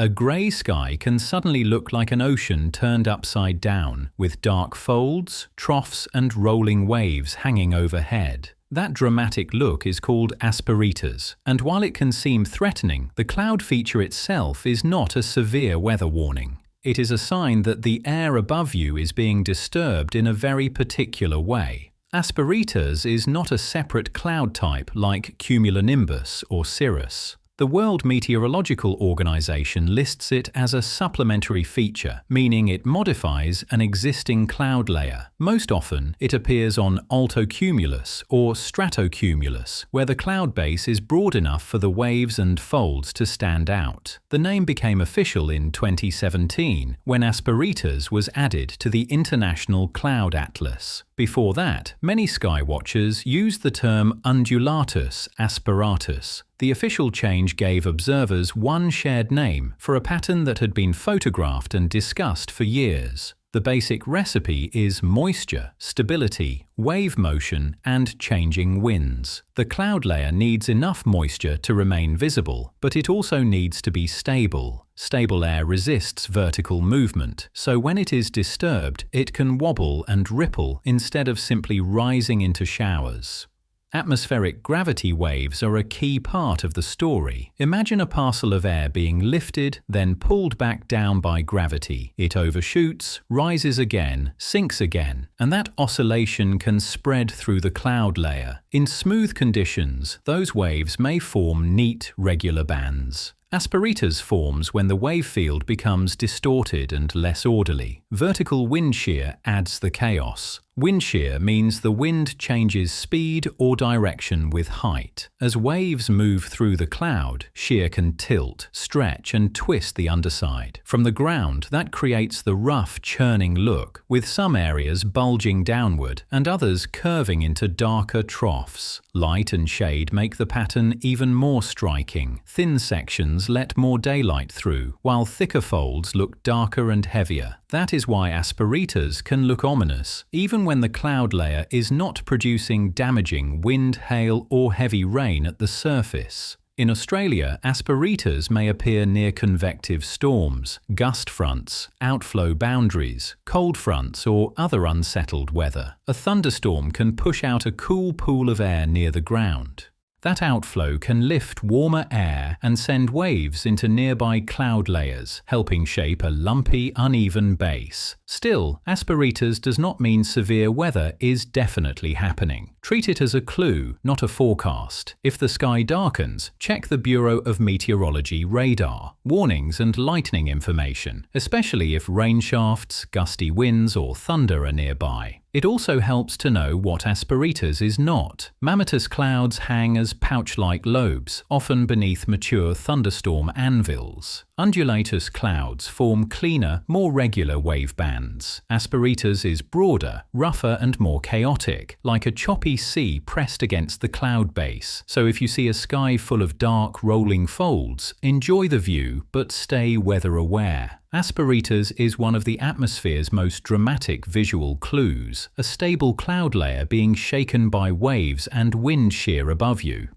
A grey sky can suddenly look like an ocean turned upside down, with dark folds, troughs and rolling waves hanging overhead. That dramatic look is called Asperitas, and while it can seem threatening, the cloud feature itself is not a severe weather warning. It is a sign that the air above you is being disturbed in a very particular way. Asperitas is not a separate cloud type like cumulonimbus or cirrus. The World Meteorological Organization lists it as a supplementary feature, meaning it modifies an existing cloud layer. Most often, it appears on altocumulus or stratocumulus, where the cloud base is broad enough for the waves and folds to stand out. The name became official in 2017 when Asperitas was added to the International Cloud Atlas. Before that, many sky watchers used the term undulatus asperatus. The official change gave observers one shared name for a pattern that had been photographed and discussed for years. The basic recipe is moisture, stability, wave motion, and changing winds. The cloud layer needs enough moisture to remain visible, but it also needs to be stable. Stable air resists vertical movement, so when it is disturbed, it can wobble and ripple instead of simply rising into showers. Atmospheric gravity waves are a key part of the story. Imagine a parcel of air being lifted, then pulled back down by gravity. It overshoots, rises again, sinks again, and that oscillation can spread through the cloud layer. In smooth conditions, those waves may form neat, regular bands. Asperitas forms when the wave field becomes distorted and less orderly. Vertical wind shear adds the chaos. Wind shear means the wind changes speed or direction with height. As waves move through the cloud, shear can tilt, stretch and twist the underside. From the ground, that creates the rough, churning look, with some areas bulging downward and others curving into darker troughs. Light and shade make the pattern even more striking. Thin sections let more daylight through, while thicker folds look darker and heavier. That is why Asperitas can look ominous, even when the cloud layer is not producing damaging wind, hail or heavy rain at the surface. In Australia, Asperitas may appear near convective storms, gust fronts, outflow boundaries, cold fronts or other unsettled weather. A thunderstorm can push out a cool pool of air near the ground. That outflow can lift warmer air and send waves into nearby cloud layers, helping shape a lumpy, uneven base. Still, Asperitas does not mean severe weather is definitely happening. Treat it as a clue, not a forecast. If the sky darkens, check the Bureau of Meteorology radar, warnings and lightning information, especially if rain shafts, gusty winds or thunder are nearby. It also helps to know what Asperitas is not. Mammatus clouds hang as pouch-like lobes, often beneath mature thunderstorm anvils. Undulatus clouds form cleaner, more regular wave bands. Asperitas is broader, rougher and more chaotic, like a choppy sea pressed against the cloud base. So if you see a sky full of dark, rolling folds, enjoy the view but stay weather aware. Asperitas is one of the atmosphere's most dramatic visual clues, a stable cloud layer being shaken by waves and wind shear above you.